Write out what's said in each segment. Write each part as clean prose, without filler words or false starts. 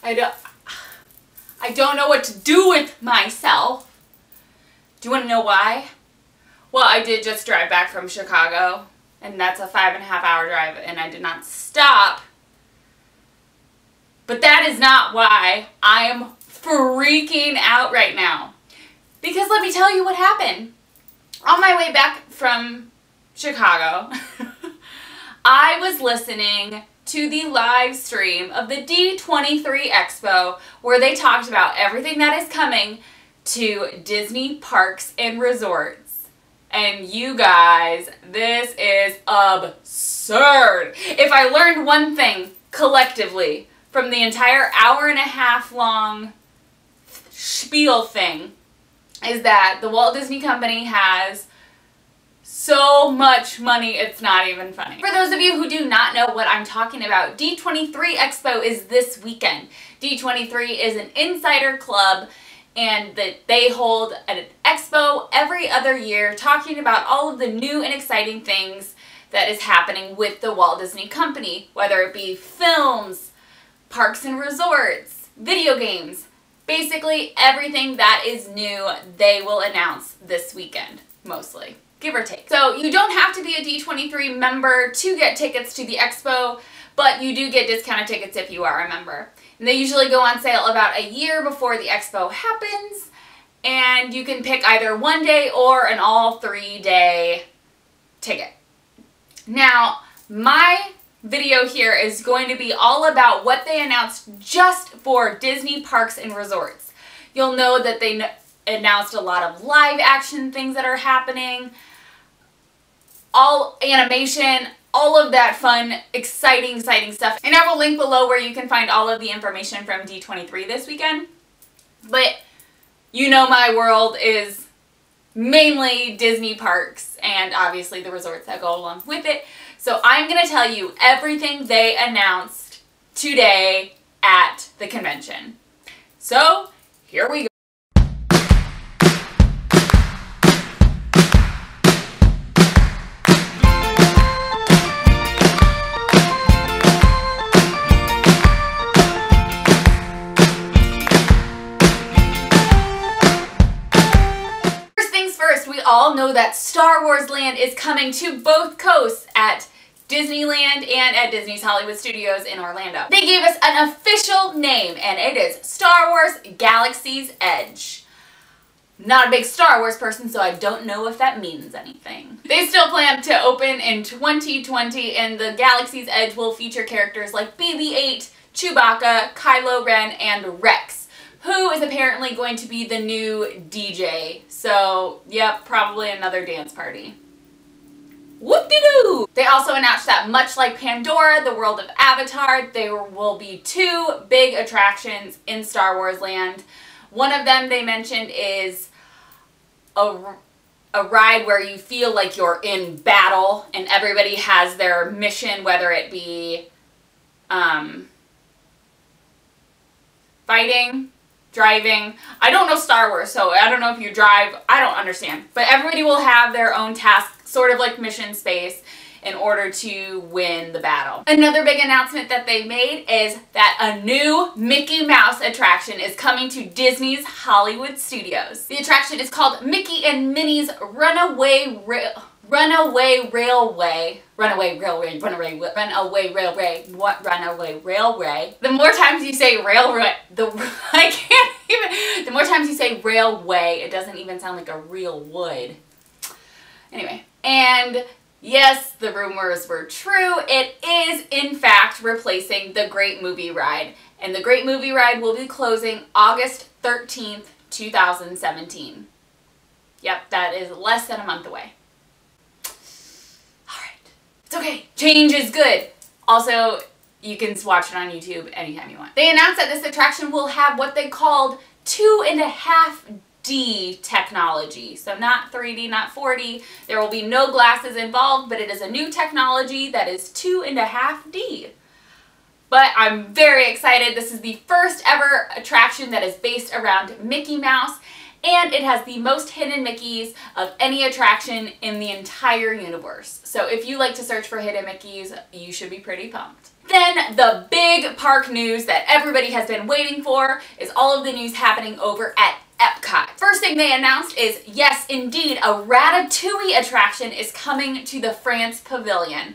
I don't know what to do with myself. Do you want to know why? Well, I did just drive back from Chicago, and that's a 5.5-hour drive, and I did not stop. But that is not why I am freaking out right now. Because let me tell you what happened. On my way back from Chicago, I was listening to the live stream of the D23 Expo where they talked about everything that is coming to Disney parks and resorts. And you guys, this is absurd. If I learned one thing collectively from the entire hour-and-a-half long spiel thing, is that the Walt Disney Company has so much money, it's not even funny. For those of you who do not know what I'm talking about, D23 Expo is this weekend. D23 is an insider club, and that they hold an expo every other year talking about all of the new and exciting things that is happening with the Walt Disney Company, whether it be films, parks and resorts, video games. Basically everything that is new they will announce this weekend, mostly. Give or take. So you don't have to be a D23 member to get tickets to the expo, but you do get discounted tickets if you are a member. And they usually go on sale about a year before the expo happens, and you can pick either 1 day or an all 3-day ticket. Now, my video here is going to be all about what they announced just for Disney parks and resorts. You'll know that they announced a lot of live action things that are happening, all animation, all of that fun, exciting stuff. And I will link below where you can find all of the information from D23 this weekend. But you know my world is mainly Disney parks and obviously the resorts that go along with it. So I'm going to tell you everything they announced today at the convention. So here we go. All know that Star Wars Land is coming to both coasts at Disneyland and at Disney's Hollywood Studios in Orlando. They gave us an official name, and it is Star Wars Galaxy's Edge. Not a big Star Wars person, so I don't know if that means anything. They still plan to open in 2020, and the Galaxy's Edge will feature characters like BB-8, Chewbacca, Kylo Ren, and Rex, who is apparently going to be the new DJ. So, yep, probably another dance party. Whoop-de-doo! They also announced that much like Pandora, the world of Avatar, there will be 2 big attractions in Star Wars Land. One of them they mentioned is a ride where you feel like you're in battle and everybody has their mission, whether it be fighting, driving. I don't know Star Wars, so I don't know if you drive. I don't understand. But everybody will have their own task, sort of like Mission Space, in order to win the battle. Another big announcement that they made is that a new Mickey Mouse attraction is coming to Disney's Hollywood Studios. The attraction is called Mickey and Minnie's Runaway Railway. The more times you say railway, the more times you say railway, it doesn't even sound like a real wood. Anyway, and yes, the rumors were true. It is, in fact, replacing the Great Movie Ride. And the Great Movie Ride will be closing August 13th, 2017. Yep, that is less than a month away. It's okay. Change is good. Also, you can watch it on YouTube anytime you want. They announced that this attraction will have what they called 2.5D technology. So not 3D, not 4D. There will be no glasses involved, but it is a new technology that is 2.5D. But I'm very excited. This is the first ever attraction that is based around Mickey Mouse, and it has the most hidden Mickeys of any attraction in the entire universe. So if you like to search for hidden Mickeys, you should be pretty pumped. Then the big park news that everybody has been waiting for is all of the news happening over at Epcot. First thing they announced is, yes, indeed, a Ratatouille attraction is coming to the France Pavilion.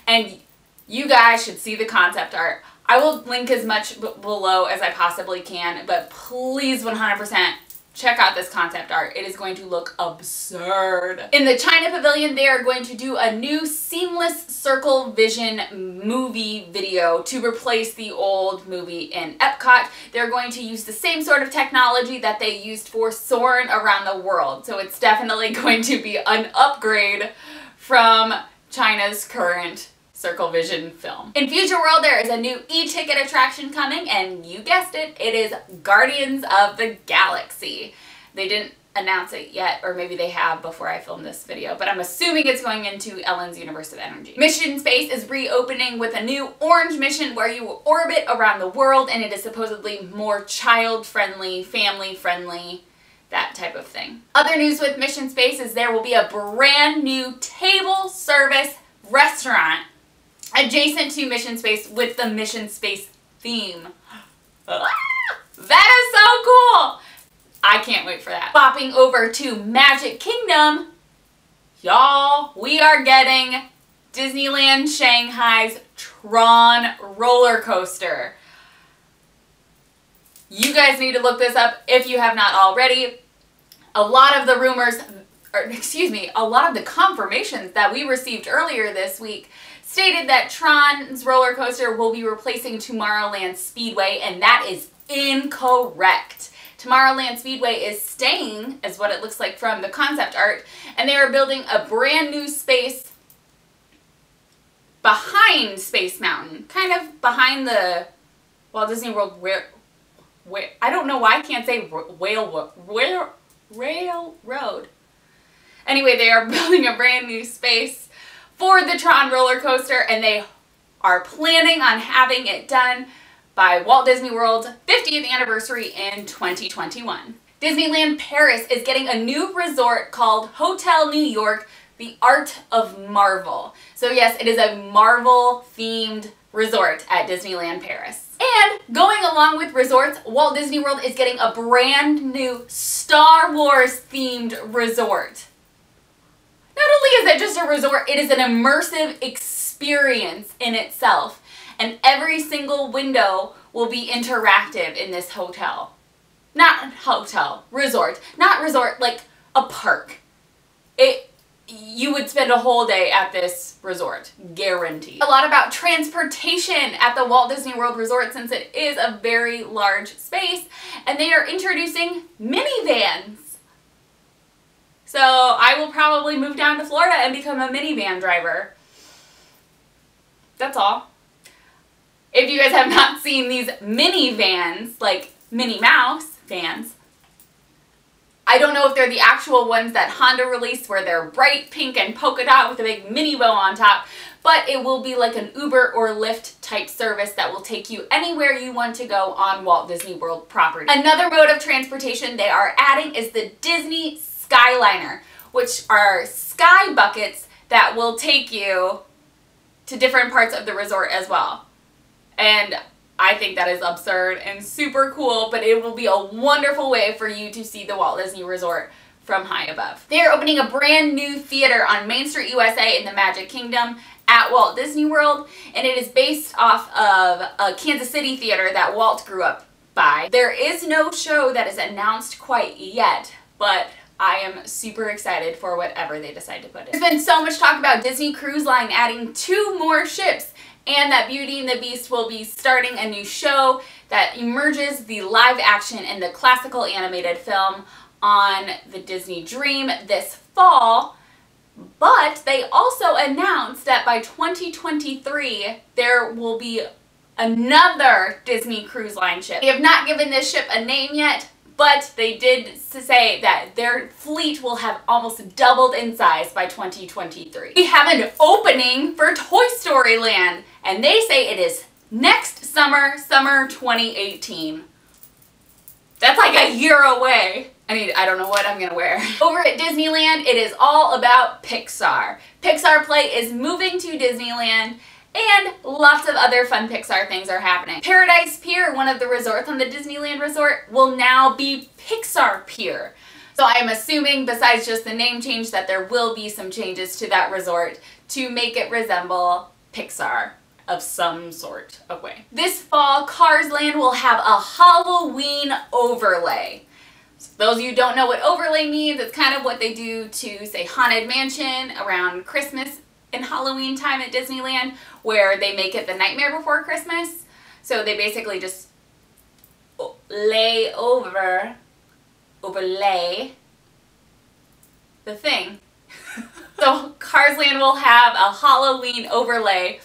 And you guys should see the concept art. I will link as much below as I possibly can, but please 100% check out this concept art. It is going to look absurd. In the China Pavilion, they are going to do a new seamless circle vision movie video to replace the old movie in Epcot. They're going to use the same sort of technology that they used for Soarin' Around the World. So it's definitely going to be an upgrade from China's current Circle Vision film. In Future World, there is a new e-ticket attraction coming, and you guessed it, it is Guardians of the Galaxy. They didn't announce it yet, or maybe they have before I filmed this video, but I'm assuming it's going into Ellen's Universe of Energy. Mission Space is reopening with a new orange mission where you orbit around the world, and it is supposedly more child-friendly, family-friendly, that type of thing. Other news with Mission Space is there will be a brand new table service restaurant adjacent to Mission Space with the Mission Space theme. That is so cool! I can't wait for that. Bopping over to Magic Kingdom, y'all, we are getting Disneyland Shanghai's Tron roller coaster. You guys need to look this up if you have not already. A lot of the rumors, or excuse me, a lot of the confirmations that we received earlier this week stated that Tron's roller coaster will be replacing Tomorrowland Speedway, and that is incorrect. Tomorrowland Speedway is staying, is what it looks like from the concept art, and they are building a brand new space behind Space Mountain, kind of behind the Walt Disney World I don't know why I can't say railroad. Anyway, they are building a brand new space for the Tron roller coaster, and they are planning on having it done by Walt Disney World's 50th anniversary in 2021. Disneyland Paris is getting a new resort called Hotel New York, The Art of Marvel. So yes, it is a Marvel themed resort at Disneyland Paris. And going along with resorts, Walt Disney World is getting a brand new Star Wars themed resort. Not only is it just a resort, it is an immersive experience in itself. And every single window will be interactive in this hotel. Not hotel, resort. Not resort, like a park. You would spend a whole day at this resort, guaranteed. A lot about transportation at the Walt Disney World Resort, since it is a very large space, and they are introducing minivans. So I will probably move down to Florida and become a minivan driver. That's all. If you guys have not seen these minivans, like Minnie Mouse vans, I don't know if they're the actual ones that Honda released where they're bright pink and polka dot with a big mini bow on top, but it will be like an Uber or Lyft type service that will take you anywhere you want to go on Walt Disney World property. Another mode of transportation they are adding is the Disney Skyliner, which are sky buckets that will take you to different parts of the resort as well. And I think that is absurd and super cool, but it will be a wonderful way for you to see the Walt Disney Resort from high above. They are opening a brand new theater on Main Street, USA in the Magic Kingdom at Walt Disney World, and it is based off of a Kansas City theater that Walt grew up by. There is no show that is announced quite yet, but I am super excited for whatever they decide to put in. There's been so much talk about Disney Cruise Line adding 2 more ships, and that Beauty and the Beast will be starting a new show that merges the live action and the classical animated film on the Disney Dream this fall. But they also announced that by 2023 there will be another Disney Cruise Line ship. They have not given this ship a name yet, but they did say that their fleet will have almost doubled in size by 2023. We have an opening for Toy Story Land, and they say it is next summer, summer 2018. That's like a year away. I don't know what I'm gonna wear. Over at Disneyland, it is all about Pixar. Pixar Play is moving to Disneyland, And lots of other fun Pixar things are happening. Paradise Pier, one of the resorts on the Disneyland Resort, will now be Pixar Pier. So I'm assuming, besides just the name change, that there will be some changes to that resort to make it resemble Pixar of some sort of way. This fall, Cars Land will have a Halloween overlay. So those of you who don't know what overlay means, it's kind of what they do to, say, Haunted Mansion around Christmas and Halloween time at Disneyland, where they make it the Nightmare Before Christmas. So they basically just overlay the thing. So Cars Land will have a Halloween overlay,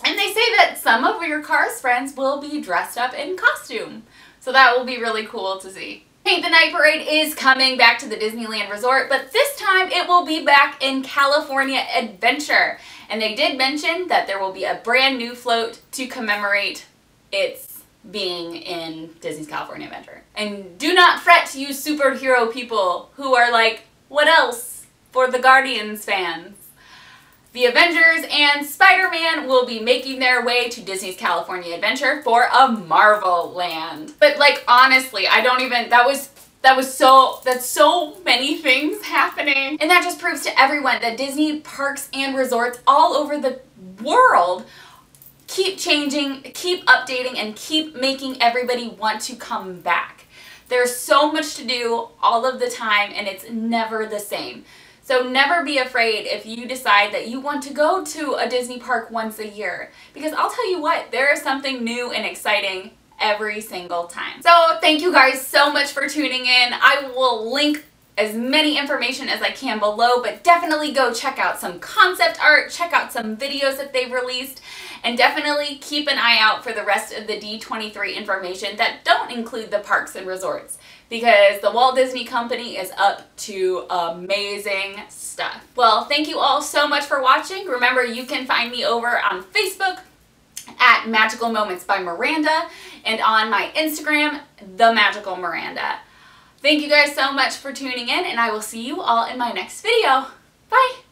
and they say that some of your Cars friends will be dressed up in costume. So that will be really cool to see. Paint the Night Parade is coming back to the Disneyland Resort, but this time it will be back in California Adventure. And they did mention that there will be a brand new float to commemorate its being in Disney's California Adventure. And do not fret, you superhero people who are like, what else for the Guardians fans? The Avengers and Spider-Man will be making their way to Disney's California Adventure for a Marvel Land. But like, honestly, I don't even, that's so many things happening. And that just proves to everyone that Disney parks and resorts all over the world keep changing, keep updating, and keep making everybody want to come back. There's so much to do all of the time, and it's never the same. So never be afraid if you decide that you want to go to a Disney park once a year, because I'll tell you what, there is something new and exciting every single time. So thank you guys so much for tuning in. I will link as many information as I can below, but definitely go check out some concept art, check out some videos that they've released, and definitely keep an eye out for the rest of the D23 information that don't include the parks and resorts, because the Walt Disney Company is up to amazing stuff. Well, thank you all so much for watching. Remember, you can find me over on Facebook at Magical Moments by Miranda, and on my Instagram, The Magical Miranda. Thank you guys so much for tuning in, and I will see you all in my next video. Bye!